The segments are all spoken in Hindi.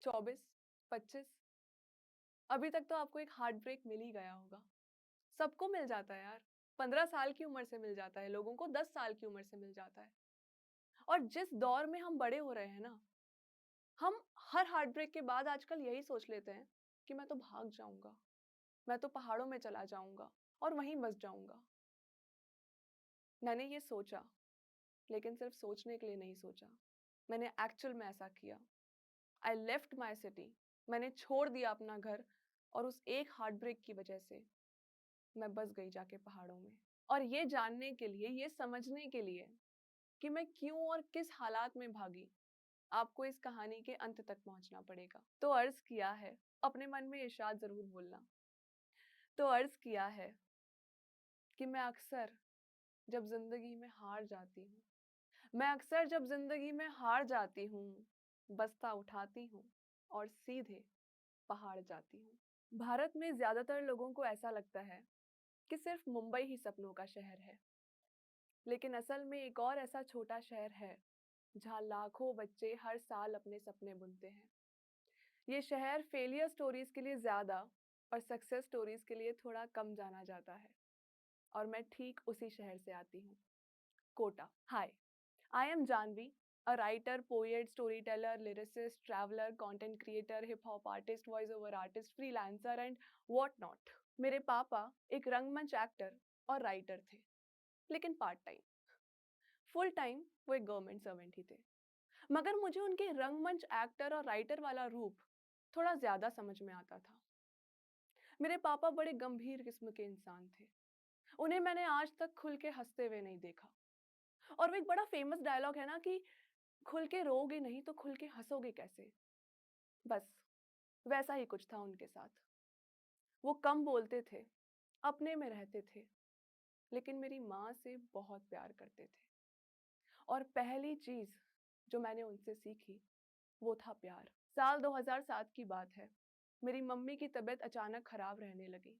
24, 25, अभी तक तो आपको एक हार्ट ब्रेक मिल ही गया होगा। सबको मिल जाता है यार। 15 साल की उम्र से मिल जाता है, लोगों को 10 साल की उम्र से मिल जाता है। और जिस दौर में हम बड़े हो रहे हैं ना, हम हर हार्ट ब्रेक के बाद आजकल यही सोच लेते हैं कि मैं तो भाग जाऊंगा, मैं तो पहाड़ों में चला जाऊंगा और वहीं बस जाऊंगा। मैंने ये सोचा, लेकिन सिर्फ सोचने के लिए नहीं सोचा, मैंने एक्चुअल में ऐसा किया। आई लेफ्ट माई सिटी, मैंने छोड़ दिया अपना घर, और उस एक हार्ट ब्रेक की वजह से मैं बस गई जाके पहाड़ों में। और ये जानने के लिए, ये समझने के लिए कि मैं क्यों और किस हालात में भागी, आपको इस कहानी के अंत तक पहुंचना पड़ेगा। तो अर्ज किया है, अपने मन में इरशाद जरूर बोलना। तो अर्ज किया है कि मैं अक्सर जब जिंदगी में हार जाती हूँ, मैं अक्सर जब जिंदगी में हार जाती हूँ, बस्ता उठाती हूँ और सीधे पहाड़ जाती हूँ। भारत में ज्यादातर लोगों को ऐसा लगता है कि सिर्फ मुंबई ही सपनों का शहर है, लेकिन असल में एक और ऐसा छोटा शहर है जहाँ लाखों बच्चे हर साल अपने सपने बुनते हैं। ये शहर फेलियर स्टोरीज के लिए ज्यादा और सक्सेस स्टोरीज के लिए थोड़ा कम जाना जाता है, और मैं ठीक उसी शहर से आती हूँ, Kota. Hi, I am Janvi, a writer, poet, storyteller, lyricist, traveler, content creator, hip hop artist, voice over artist, freelancer and what not. मेरे पापा एक रंगमंच एक्टर और राइटर थे, लेकिन पार्ट टाइम। फुल टाइम वो एक गवर्नमेंट सर्वेंट ही थे। मगर मुझे उनके रंगमंच एक्टर और राइटर वाला रूप थोड़ा ज्यादा समझ में आता था। मेरे पापा बड़े गंभीर किस्म के इंसान थे। उन्हें मैंने आज तक खुल के हंसते हुए नहीं देखा। और वो एक बड़ा फेमस डायलॉग है ना कि खुल के रोओगे नहीं तो खुल के हंसोगे कैसे। बस वैसा ही कुछ था उनके साथ। वो कम बोलते थे, अपने में रहते थे, लेकिन मेरी माँ से बहुत प्यार करते थे। और पहली चीज जो मैंने उनसे सीखी वो था प्यार। साल 2007 की बात है। मेरी मम्मी की तबीयत अचानक खराब रहने लगी,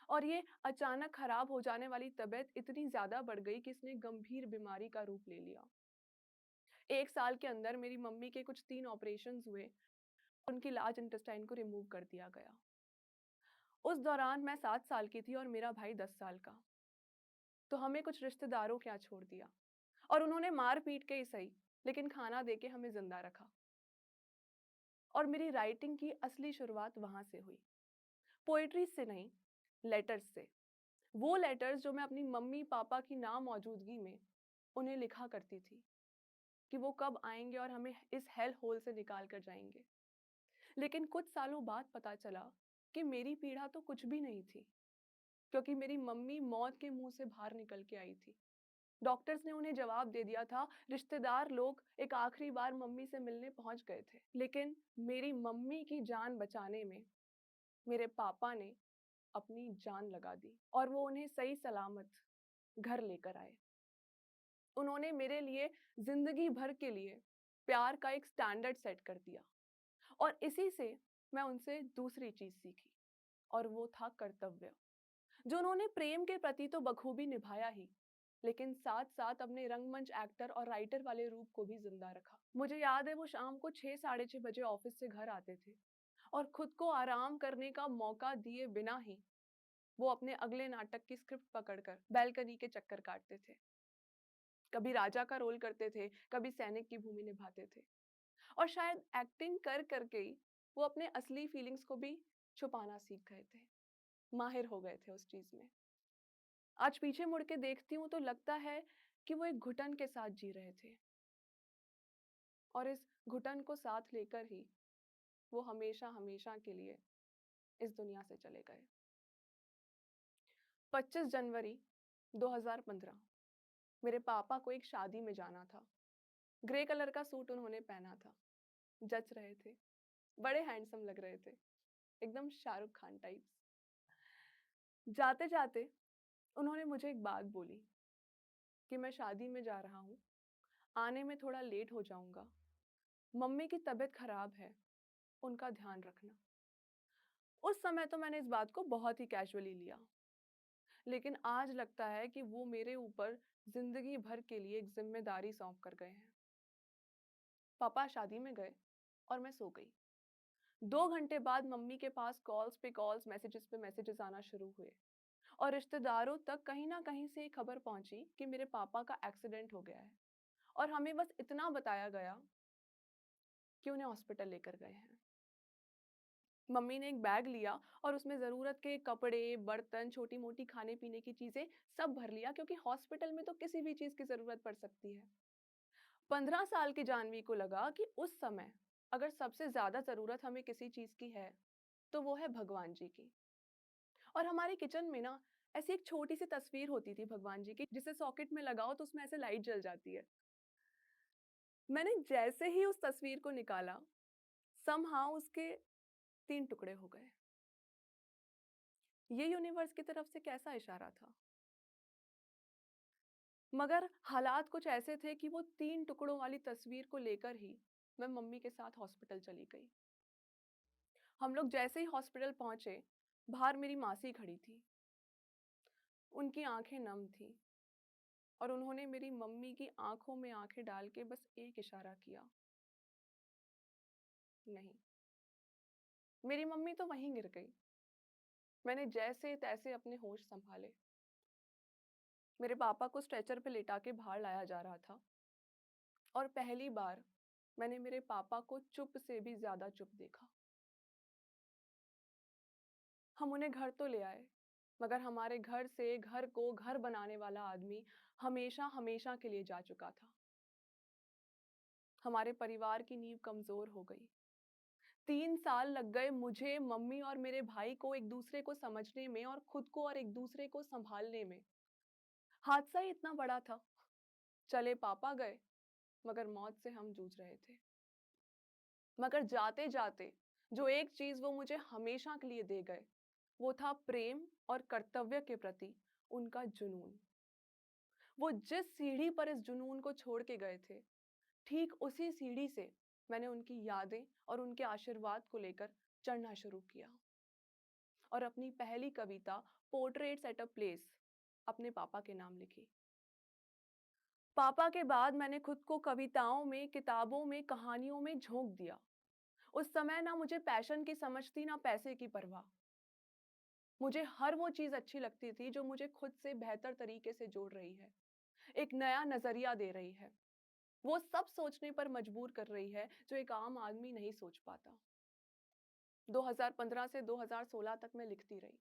और ये अचानक खराब हो जाने वाली तबीयत इतनी ज्यादा बढ़ गई कि इसने गंभीर बीमारी का रूप ले लिया। 1 साल के अंदर मेरी मम्मी के कुछ 3 ऑपरेशंस हुए, उनकी लार्ज इंटेस्टाइन को रिमूव कर दिया गया। उस दौरान मैं 7 साल की थी और मेरा भाई 10 साल का। तो हमें कुछ रिश्तेदारों के यहाँ छोड़ दिया, और उन्होंने मार पीट के ही सही, लेकिन खाना दे के हमें जिंदा रखा। और मेरी राइटिंग की असली शुरुआत वहां से हुई। पोएट्री से नहीं, लेटर्स से। वो लेटर्स जो मैं अपनी मम्मी पापा की नामौजूदगी में उन्हें लिखा करती थी कि वो कब आएंगे और हमें इस हेल होल से निकाल कर जाएंगे। लेकिन कुछ सालों बाद पता चला कि मेरी पीड़ा तो कुछ भी नहीं थी, क्योंकि मेरी मम्मी मौत के मुंह से बाहर निकल के आई थी। डॉक्टर्स ने उन्हें जवाब दे दिया था, रिश्तेदार लोग एक आखिरी बार मम्मी से मिलने पहुंच गए थे। लेकिन मेरी मम्मी की जान बचाने में मेरे पापा ने अपनी जान लगा दी, और वो उन्हें सही सलामत घर लेकर आए। उन्होंने मेरे लिए जिंदगी भर के लिए प्यार का एक स्टैंडर्ड सेट कर दिया। और इसी से मैं उनसे दूसरी चीज सीखी, और वो था कर्तव्य, जो उन्होंने प्रेम के प्रति तो बखूबी निभाया ही, लेकिन साथ साथ अपने रंगमंच एक्टर और राइटर वाले रूप को भी जिंदा रखा। मुझे याद है वो शाम को 6 साढ़े 6 बजे ऑफिस से घर आते थे, और खुद को आराम करने का मौका दिए बिना ही वो अपने अगले नाटक की स्क्रिप्ट पकड़कर बैल्कनी के चक्कर काटते थे। कभी राजा का रोल करते थे, कभी सैनिक की भूमि निभाते थे। और शायद एक्टिंग कर करके ही वो अपने असली फीलिंग्स को भी छुपाना सीख गए थे, माहिर हो गए थे उस चीज में। आज पीछे मुड़ के देखती हूँ तो लगता है कि वो एक घुटन के साथ जी रहे थे, और इस घुटन को साथ लेकर ही वो हमेशा हमेशा के लिए इस दुनिया से चले गए। 25 जनवरी 2015 मेरे पापा को एक शादी में जाना था। ग्रे कलर का सूट उन्होंने पहना था, जच रहे थे, बड़े हैंडसम लग रहे थे, एकदम शाहरुख खान टाइप्स। जाते जाते उन्होंने मुझे एक बात बोली कि मैं शादी में जा रहा हूँ, आने में थोड़ा लेट हो जाऊंगा, मम्मी की तबीयत खराब है, उनका ध्यान रखना। उस समय तो मैंने इस बात को बहुत ही कैजुअली लिया, लेकिन आज लगता है कि वो मेरे ऊपर जिंदगी भर के लिए एक जिम्मेदारी सौंप कर गए हैं। पापा शादी में गए और मैं सो गई। 2 घंटे बाद मम्मी के पास कॉल्स पे कॉल्स, मैसेजेस पे मैसेजेस आना शुरू हुए और रिश्तेदारों तक कहीं न कहीं से ये खबर पहुँची कि मेरे पापा का एक्सीडेंट हो गया है और हमें बस इतना बताया गया कि उन्हें हॉस्पिटल लेकर गए हैं। मम्मी ने एक बैग लिया और उसमें ज़रूरत के कपड़े, बर्तन, छोटी-मोटी खाने-पीने की चीज़ें सब भर लिया क्योंकि हॉस्पिटल में तो किसी भी चीज़ की ज़रूरत पड़ सकती है। 15 साल की जाह्नवी को लगा कि उस समय अगर सबसे ज़्यादा ज़रूरत हमें किसी चीज़ की है, तो वो है भगवान जी की। और हमारे किचन में ना ऐसी एक छोटी-सी तस्वीर होती थी भगवान जी की, जिसे सॉकेट में लगाओ तो उसमें ऐसे लाइट जल जाती है। मैंने जैसे ही उस तस्वीर को निकाला, समहाउ उसके 3 टुकड़े हो गए। ये यूनिवर्स की तरफ से कैसा इशारा था? मगर हालात कुछ ऐसे थे कि वो 3 टुकड़ों वाली तस्वीर को लेकर ही मैं मम्मी के साथ हॉस्पिटल चली गई। हम लोग जैसे ही हॉस्पिटल पहुंचे, बाहर मेरी मासी खड़ी थी। उनकी आंखें नम थीं और उन्होंने मेरी मम्मी की आंखों में आंखें डाल के बस एक इशारा किया, नहीं। मेरी मम्मी तो वहीं गिर गई। मैंने जैसे-तैसे अपने होश संभाले। मेरे पापा को स्ट्रेचर पे लिटा के बाहर लाया जा रहा था और पहली बार मैंने मेरे पापा को चुप से भी ज़्यादा चुप देखा। हम उन्हें घर तो ले आए, मगर हमारे घर से घर को घर बनाने वाला आदमी हमेशा-हमेशा के लिए जा चुका था। हमारे परिवार की नींव कमज़ोर हो गई। 3 साल लग गए मुझे, मम्मी और मेरे भाई को एक-दूसरे को समझने में और खुद को और एक-दूसरे को सँभालने में। हादसा ही इतना बड़ा था। चले पापा गए, मगर मौत से हम जूझ रहे थे। मगर जाते-जाते जो एक चीज़ वो मुझे हमेशा के लिए दे गए, वो था प्रेम और कर्तव्य के प्रति उनका जुनून। वो जिस सीढ़ी पर इस जुनून को छोड़ के गए थे, ठीक उसी सीढ़ी से मैंने उनकी यादें और उनके आशीर्वाद को लेकर चढ़ना शुरू किया और अपनी पहली कविता पोर्ट्रेट्स एट अ प्लेस अपने पापा के नाम लिखी। पापा के बाद मैंने खुद को कविताओं में, किताबों में, कहानियों में झोंक दिया। उस समय ना मुझे पैशन की समझ थी, ना पैसे की परवाह। मुझे हर वो चीज़ अच्छी लगती थी जो मुझे खुद से बेहतर तरीके से जोड़ रही है, एक नया नज़रिया दे रही है। वो सब सोचने पर मजबूर कर रही है जो एक आम आदमी नहीं सोच पाता। 2015 से 2016 तक मैं लिखती रही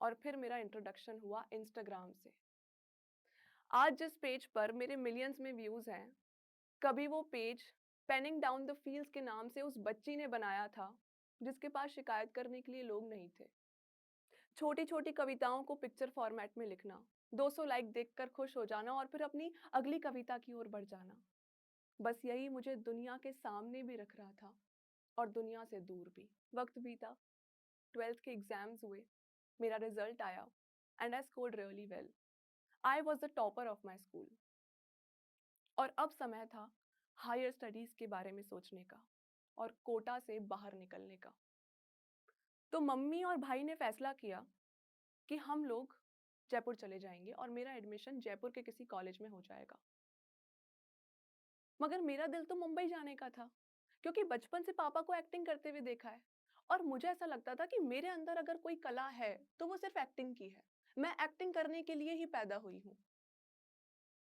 और फिर मेरा इंट्रोडक्शन हुआ इंस्टाग्राम से। आज जिस पेज पर मेरे मिलियंस में व्यूज हैं, कभी वो page penning down the fields के नाम से उस बच्ची ने बनाया था जिसके पास शिकायत करने के लिए लोग नहीं थे। छोटी छोटी कविताओं को पिक्चर फॉर्मेट में लिखना, 200 लाइक देखकर खुश हो जाना और फिर अपनी अगली कविता की ओर बढ़ जाना, बस यही मुझे दुनिया के सामने भी रख रहा था और दुनिया से दूर भी। वक्त बीता, 12th के एग्जाम्स हुए, मेरा रिजल्ट आया and I scored really well. I was the topper of my school और अब समय था हायर स्टडीज के बारे में सोचने का और कोटा से बाहर निकलने का। तो मम्मी और भाई ने फैसला किया कि हम लोग जयपुर चले जाएंगे और मेरा एडमिशन जयपुर के किसी कॉलेज में हो जाएगा। मगर मेरा दिल तो मुंबई जाने का था क्योंकि बचपन से पापा को एक्टिंग करते हुए देखा है और मुझे ऐसा लगता था कि मेरे अंदर अगर कोई कला है तो वो सिर्फ एक्टिंग की है। मैं एक्टिंग करने के लिए ही पैदा हुई हूँ।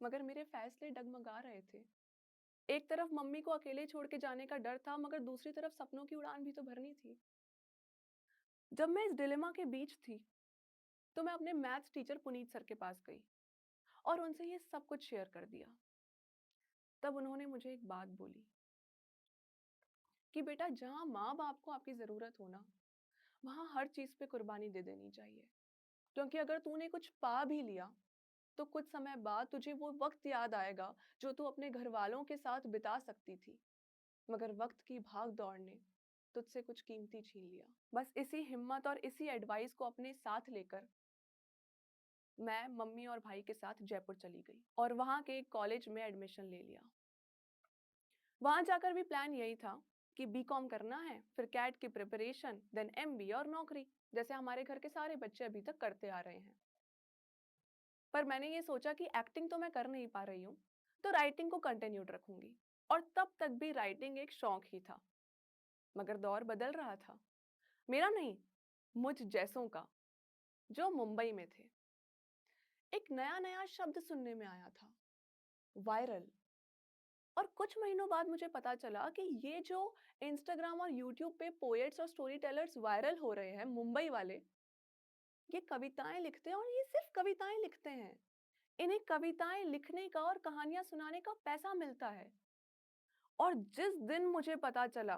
मगर मेरे फैसले डगमगा रहे थे। एक तरफ मम्मी को अकेले छोड़ के जाने का डर था, मगर दूसरी तरफ सपनों की उड़ान भी तो भरनी थी। जब मैं इस डिलेमा के बीच थी, तो मैं अपने मैथ्स टीचर पुनीत सर के पास गई और उनसे ये सब कुछ शेयर कर दिया। तब उन्होंने मुझे एक बात बोली कि बेटा, जहाँ माँ बाप को आपकी जरूरत हो ना, वहाँ हर चीज पे कुर्बानी दे देनी चाहिए। क्योंकि अगर तूने कुछ पा भी लिया, तो कुछ समय बाद तुझे वो वक्त याद आएगा जो तू अपने घर वालों के साथ बिता सकती थी, मगर वक्त की भाग दौड़ ने तुझसे कुछ कीमती छीन लिया। बस इसी हिम्मत और इसी एडवाइस को अपने साथ लेकर मैं मम्मी और भाई के साथ जयपुर चली गई और वहाँ के एक कॉलेज में एडमिशन ले लिया। वहां जाकर भी प्लान यही था कि बीकॉम करना है, फिर कैट की प्रिपरेशन, देन एमबीए और नौकरी, जैसे हमारे घर के सारे बच्चे अभी तक करते आ रहे हैं। पर मैंने ये सोचा कि एक्टिंग तो मैं कर नहीं पा रही हूँ, तो राइटिंग को कंटिन्यूड रखूंगी। और तब तक भी राइटिंग एक शौक ही था। मगर दौर बदल रहा था। मेरा नहीं, मुझ जैसों का, जो मुंबई में थे। एक नया-नया शब्द सुनने में आया था, वायरल। और कुछ महीनों बाद मुझे पता चला कि ये जो इंस्टाग्राम और यूट्यूब पे पोएट्स और स्टोरी टेलर्स वायरल हो रहे हैं, मुंबई वाले, ये कविताएं लिखते हैं और ये सिर्फ कविताएं लिखते हैं। इन्हें कविताएं लिखने का और कहानियां सुनाने का पैसा मिलता है। और जिस दिन मुझे पता चला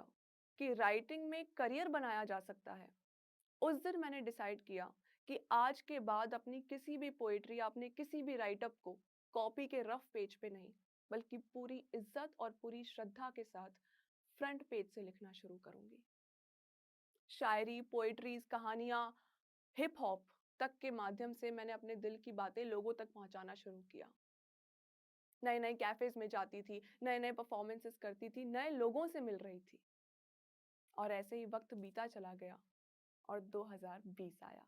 कि राइटिंग में करियर बनाया जा सकता है, उस दिन मैंने डिसाइड किया कि आज के बाद अपनी किसी भी पोएट्री या अपने किसी भी राइटअप को कॉपी के रफ पेज पे नहीं, बल्कि पूरी इज्जत और पूरी श्रद्धा के साथ फ्रंट पेज से लिखना शुरू करूंगी। शायरी, पोएट्रीज, कहानियां, हिप हॉप तक के माध्यम से मैंने अपने दिल की बातें लोगों तक पहुंचाना शुरू किया। नए नए कैफेज में जाती थी, नए नए परफॉर्मेंसेस करती थी, नए लोगों से मिल रही थी। और ऐसे ही वक्त बीता चला गया और 2020 आया।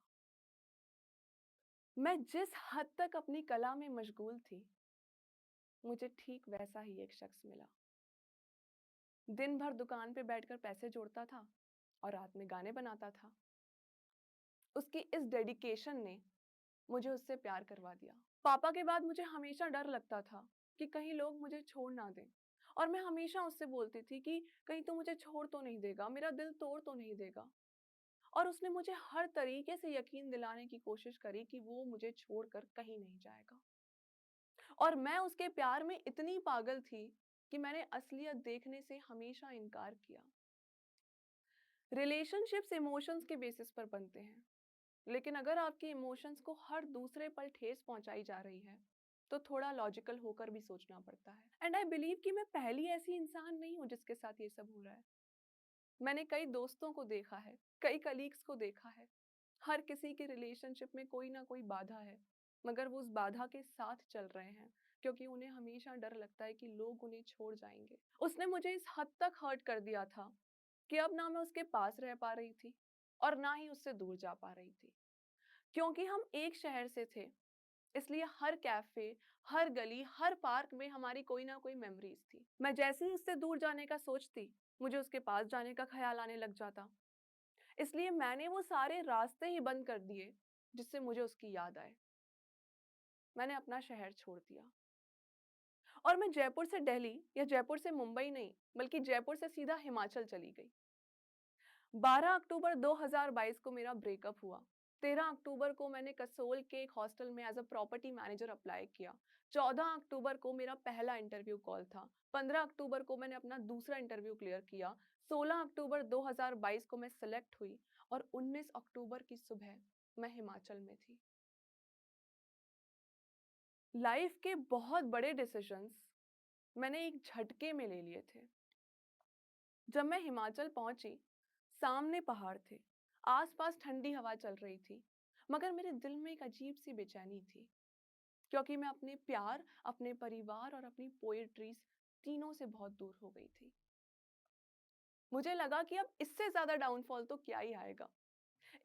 मैं जिस हद तक अपनी कला में मशगूल थी, मुझे ठीक वैसा ही एक शख्स मिला। दिन भर दुकान पे बैठकर पैसे जोड़ता था और रात में गाने बनाता था। उसकी इस डेडिकेशन ने मुझे उससे प्यार करवा दिया। पापा के बाद मुझे हमेशा डर लगता था कि कहीं लोग मुझे छोड़ ना दें। और मैं हमेशा उससे बोलती थी कि कहीं तो मुझे छोड़ तो नहीं देगा, मेरा दिल तोड़ तो नहीं देगा। और उसने मुझे हर तरीके से यकीन दिलाने की कोशिश करी कि वो मुझे छोड़कर कहीं नहीं जाएगा। और मैं उसके प्यार में इतनी पागल थी कि मैंने असलियत देखने से हमेशा इनकार किया। रिलेशनशिप्स इमोशंस के बेसिस पर बनते हैं, लेकिन अगर आपके इमोशंस को हर दूसरे पल ठेस पहुंचाई जा रही है, तो थोड़ा लॉजिकल होकर भी सोचना पड़ता है। एंड आई बिलीव कि मैं पहली ऐसी इंसान नहीं हूं जिसके साथ ये सब हो रहा है। मैंने कई दोस्तों को देखा है, कई कलीग्स को देखा है। हर किसी के रिलेशनशिप में कोई ना कोई बाधा है, मगर वो उस बाधा के साथ चल रहे हैं क्योंकि उन्हें हमेशा डर लगता है कि लोग उन्हें छोड़ जाएंगे। उसने मुझे इस हद तक हर्ट कर दिया था कि अब ना मैं उसके पास रह पा रही थी और ना ही उससे दूर जा पा रही थी। क्योंकि हम एक शहर से थे, इसलिए हर कैफे, हर गली, हर पार्क में हमारी कोई ना कोई मेमोरीज थी। मैं जैसे ही उससे दूर जाने का सोचती, मुझे उसके पास जाने का ख्याल आने लग जाता। इसलिए मैंने वो सारे रास्ते ही बंद कर दिए जिससे मुझे उसकी याद आए। मैंने अपना शहर छोड़ दिया और मैं जयपुर से दिल्ली या जयपुर से मुंबई नहीं, बल्कि जयपुर से सीधा हिमाचल चली गई। 12 अक्टूबर 2022 को मेरा ब्रेकअप हुआ। 13 अक्टूबर को मैंने कसोल के एक हॉस्टल में as a property manager apply किया। 14 अक्टूबर को मेरा पहला इंटरव्यू कॉल था। 15 अक्टूबर को मैंने अपना दूसरा इंटरव्यू क्लियर किया। 16 अक्टूबर 2022 को मैं सिलेक्ट हुई और 19 अक्टूबर की सुबह मैं हिमाचल में थी। लाइफ के बहुत बड़े डिसीजंस मैंने एक झटके में ले लिए थे। जब मैं हिमाचल पहुंची, सामने पहाड़ थे, आसपास ठंडी हवा चल रही थी, मगर मेरे दिल में एक अजीब सी बेचैनी थी क्योंकि मैं अपने प्यार, अपने परिवार और अपनी पोएट्रीज तीनों से बहुत दूर हो गई थी। मुझे लगा कि अब इससे ज्यादा डाउनफॉल तो क्या ही आएगा।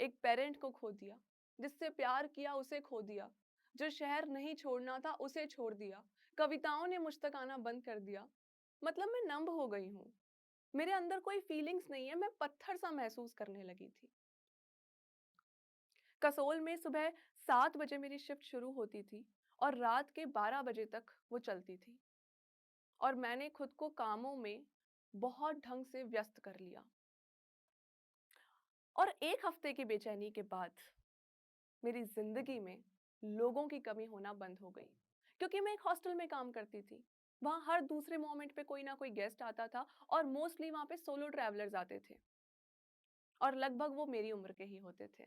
एक पेरेंट को खो दिया, जिससे प्यार किया उसे खो दिया, जो शहर नहीं छोड़ना था उसे छोड़ दिया, कविताओं ने मुझ तक आना बंद कर दिया। मतलब मैं नंब हो गई हूँ। मेरे अंदर कोई फीलिंग्स नहीं है, मैं पत्थर सा महसूस करने लगी थी। कसोल में सुबह 7 बजे मेरी शिफ्ट शुरू होती थी और रात के 12 बजे तक वो चलती थी। और मैंने खुद को कामों में बहुत ढंग से व्यस्त कर लिया। और एक हफ्ते की बेचैनी के बाद मेरी जिंदगी में लोगों की कमी होना बंद हो गई, क्योंकि मैं एक हॉस्टल में काम करती थी। वहां हर दूसरे मोमेंट पे कोई ना कोई गेस्ट आता था और मोस्टली वहां पे सोलो ट्रैवलर्स आते थे और लगभग वो मेरी उम्र के ही होते थे।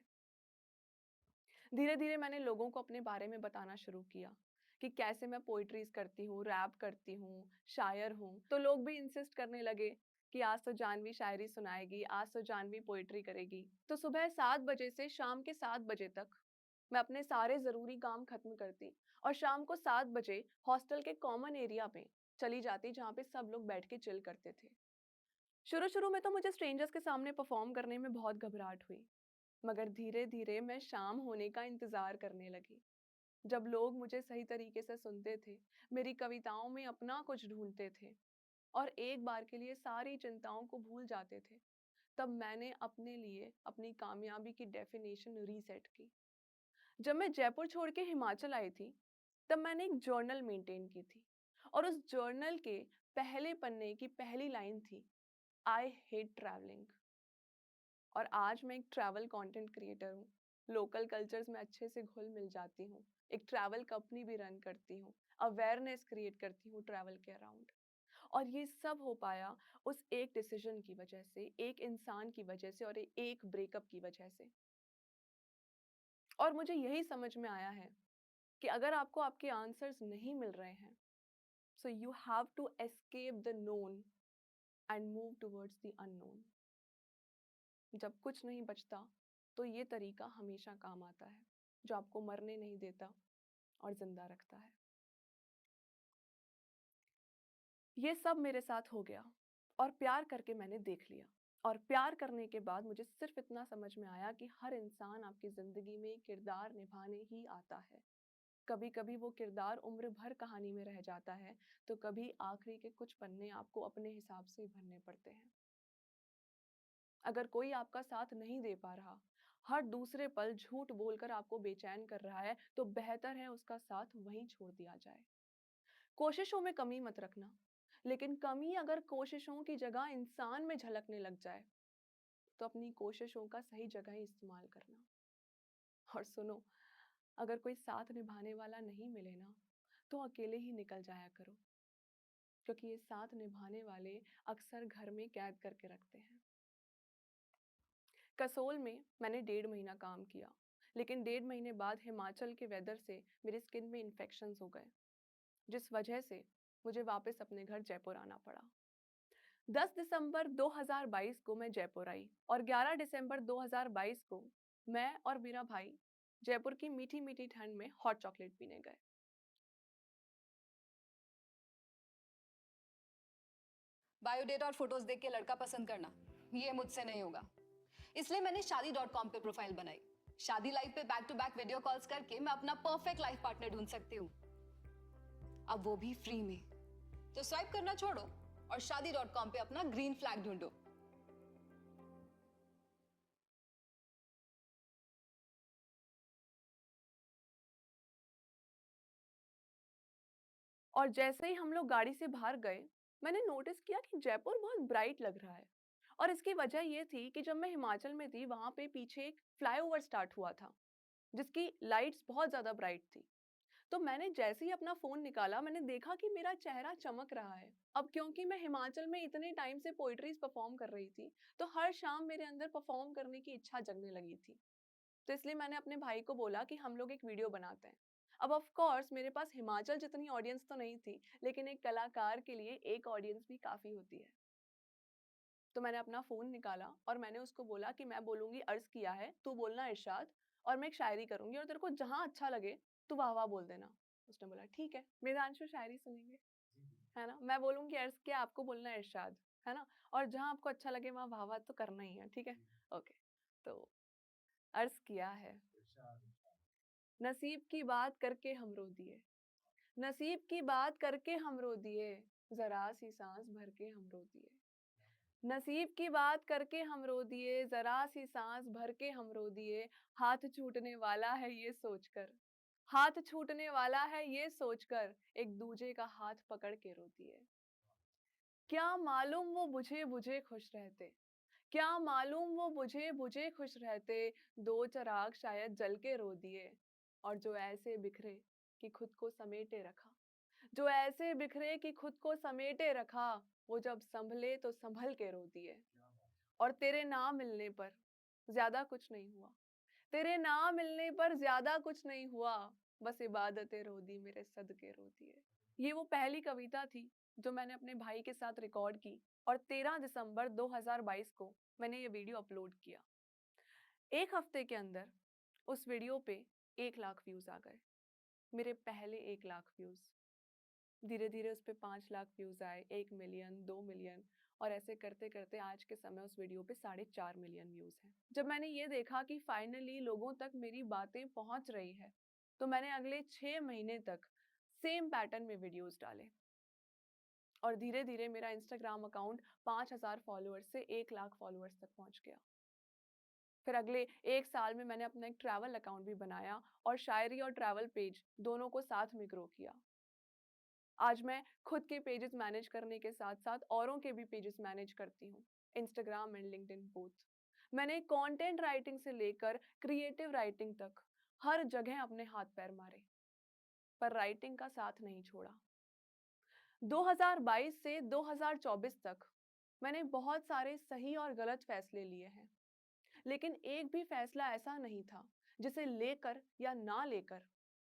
धीरे धीरे मैंने लोगों को अपने बारे में बताना शुरू किया कि कैसे मैं पोइट्रीज करती हूँ, रैप करती हूँ, शायर हूँ। तो लोग भी इंसिस्ट करने लगे कि आज तो जानवी शायरी सुनाएगी, आज तो जानवी पोइट्री करेगी। तो सुबह 7 बजे से शाम के 7 बजे तक मैं अपने सारे जरूरी काम खत्म करती और शाम को 7 बजे हॉस्टल के कॉमन एरिया में चली जाती, जहाँ पे सब लोग बैठ के चिल करते थे। शुरू शुरू में तो मुझे स्ट्रेंजर्स के सामने परफॉर्म करने में बहुत घबराहट हुई, मगर धीरे धीरे मैं शाम होने का इंतजार करने लगी, जब लोग मुझे सही तरीके से सुनते थे, मेरी कविताओं में अपना कुछ ढूंढते थे और एक बार के लिए सारी चिंताओं को भूल जाते थे। तब मैंने अपने लिए अपनी कामयाबी की डेफिनेशन रीसेट की। जब मैं जयपुर छोड़ के हिमाचल आई थी, तब मैंने एक जर्नल मेंटेन की थी और उस जर्नल के पहले पन्ने की पहली लाइन थी, आई हेट ट्रैवलिंग। और आज मैं एक ट्रैवल कंटेंट क्रिएटर हूँ। लोकल कल्चर्स में अच्छे से घुल मिल जाती हूँ। एक ट्रैवल कंपनी भी रन करती हूँ। अवेयरनेस क्रिएट करती हूँ ट्रैवल के अराउंड। और ये सब हो पाया उस एक डिसीजन की वजह से, एक इंसान की वजह से और एक ब्रेकअप की वजह से। और मुझे यही समझ में आया है कि अगर आपको आपके आंसर्स नहीं मिल रहे हैं, so you have to escape the known and move towards the unknown. जब कुछ नहीं बचता तो ये तरीका हमेशा काम आता है, जो आपको मरने नहीं देता और जिंदा रखता है। ये सब मेरे साथ हो गया और प्यार करके मैंने देख लिया। और प्यार करने के बाद मुझे सिर्फ इतना समझ में आया कि हर इंसान आपकी जिंदगी में किरदार निभाने ही आता है। कभी कभी वो किरदार उम्र भर कहानी में रह जाता है, तो कभी आखिरी के कुछ पन्ने आपको अपने हिसाब से भरने पड़ते हैं। अगर कोई आपका साथ नहीं दे पा रहा, हर दूसरे पल झूठ बोलकर आपको बेचैन कर रहा है, तो बेहतर है उसका साथ वहीं छोड़ दिया जाए। कोशिशों में कमी मत रखना, लेकिन कमी अगर कोशिशों की जगह इंसान में झलकने लग जाए, तो अपनी कोशिशों का सही जगह ही इस्तेमाल करना। और सुनो, अगर कोई साथ निभाने वाला नहीं मिले ना, तो अकेले ही निकल जाया करो, क्योंकि ये साथ निभाने वाले अक्सर घर में कैद करके रखते हैं। कसोल में मैंने 1.5 महीना काम किया, लेकिन 1.5 महीने बाद हिमाचल के वेदर से मेरी स्किन में इन्फेक्शंस हो गए, जिस वजह से मुझे वापस अपने घर जयपुर आना पड़ा। 10 दिसंबर 2022 को मैं जयपुर आई और 11 दिसंबर 2022 को मैं और मेरा भाई जयपुर की मीठी मीठी ठंड में हॉट चॉकलेट पीने गए। बायोडेटा और फोटोज देख के लड़का पसंद करना, ये मुझसे नहीं होगा। इसलिए मैंने शादी.com पे प्रोफाइल बनाई। शादी लाइव पे back to back video calls करके मैं अपना परफेक्ट लाइफ पार्टनर ढूंढ सकती हूँ, अब वो भी फ्री में। तो स्वाइप करना छोड़ो और शादी.com पे अपना ग्रीन फ्लैग ढूंढो। और जैसे ही हम लोग गाड़ी से बाहर गए, मैंने नोटिस किया कि जयपुर बहुत ब्राइट लग रहा है। और इसकी वजह ये थी कि जब मैं हिमाचल में थी, वहां पे पीछे एक फ्लाईओवर स्टार्ट हुआ था, जिसकी लाइट्स बहुत ज्यादा ब्राइट थी। तो मैंने जैसे ही अपना फोन निकाला, मैंने देखा कि मेरा चेहरा चमक रहा है। अब क्योंकि मैं हिमाचल में इतने टाइम से पोइट्रीज परफॉर्म कर रही थी, तो हर शाम मेरे अंदर परफॉर्म करने की इच्छा जगने लगी थी। तो इसलिए मैंने अपने भाई को बोला कि हम लोग एक वीडियो बनाते हैं। अब ऑफ कोर्स मेरे पास हिमाचल जितनी ऑडियंस तो नहीं थी, लेकिन एक कलाकार के लिए एक ऑडियंस भी काफी होती है। तो मैंने अपना फोन निकाला और मैंने उसको बोला कि मैं बोलूंगी अर्ज किया है, तू बोलना इरशाद, और मैं एक शायरी करूंगी और तेरे को जहां अच्छा लगे तू वाह वाह बोल देना। उसने बोला ठीक है, मेधांशु शायरी सुनेंगे, है ना। मैं बोलूंगी अर्ज किया, आपको बोलना है इरशाद, है ना। और जहां आपको अच्छा लगे वहां वाह वाह तो करना ही है, ठीक है। ओके, तो अर्ज किया है। नसीब की बात करके हम रो दिए, नसीब की बात करके हम रो दिए, जरा सी सांस भर के हम रो दिए। नसीब की बात करके हम रो दिए, जरा सी सांस भर के हम रो दिए। हाथ छूटने वाला है ये सोचकर, हाथ छूटने वाला है ये सोचकर, एक दूजे का हाथ पकड़ के रो दिए। क्या मालूम वो बुझे बुझे खुश रहते, क्या मालूम वो बुझे बुझे खुश रहते, दो चिराग शायद जल के रो दिए। और जो ऐसे बिखरे कि खुद को समेटे रखा, जो ऐसे बिखरे कि खुद को समेटे रखा, वो जब संभले तो संभल के रो दिए। और तेरे ना मिलने पर ज्यादा कुछ नहीं हुआ, तेरे ना मिलने पर ज्यादा कुछ नहीं हुआ, बस इबादतें रो दी मेरे सदके रो दिए। ये वो पहली कविता थी जो मैंने अपने भाई के साथ रिकॉर्ड की और 13 दिसंबर 2022 को मैंने ये वीडियो अपलोड किया। एक हफ्ते के अंदर उस वीडियो पे 1 लाख व्यूज आ गए, मेरे पहले 1 लाख व्यूज। धीरे धीरे उस पे 5 लाख व्यूज आए, 1 मिलियन, 2 मिलियन, और ऐसे करते करते आज के समय उस वीडियो पे 4.5 मिलियन व्यूज हैं। जब मैंने ये देखा कि फाइनली लोगों तक मेरी बातें पहुंच रही है, तो मैंने अगले 6 महीने तक सेम पैटर्न में वीडियोस डाले। और धीरे-धीरे मेरा इंस्टाग्राम अकाउंट 5000 फॉलोअर्स से 1 लाख फॉलोअर्स तक पहुँच गया। फिर अगले 1 साल में मैंने अपना एक ट्रैवल अकाउंट भी बनाया और शायरी और ट्रैवल पेज दोनों को साथ में ग्रो किया। आज मैं खुद के पेजेस मैनेज करने के साथ-साथ औरों के भी पेजेस मैनेज करती हूँ, इंस्टाग्राम एंड लिंक्डइन बोथ। मैंने कंटेंट राइटिंग से लेकर क्रिएटिव राइटिंग तक हर जगह अपने हाथ-पैर मारे, पर राइटिंग का साथ नहीं छोड़ा। 2022 से 2024 तक मैंने बहुत सारे सही और गलत फैसले लिए हैं, लेकिन एक भी फैसला ऐसा नहीं था जिसे लेकर या ना लेकर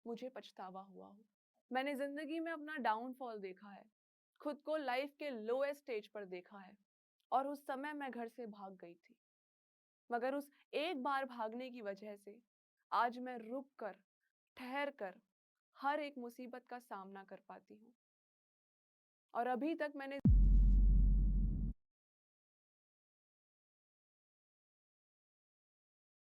मुझे पछतावा हुआ हो। मैंने जिंदगी में अपना डाउनफॉल देखा है, खुद को लाइफ के लोएस्ट स्टेज पर देखा है और उस समय मैं घर से भाग गई थी। मगर उस एक बार भागने की वजह से आज मैं रुक कर, ठहर कर हर एक मुसीबत का सामना कर पाती हूँ। और अभी तक मैंने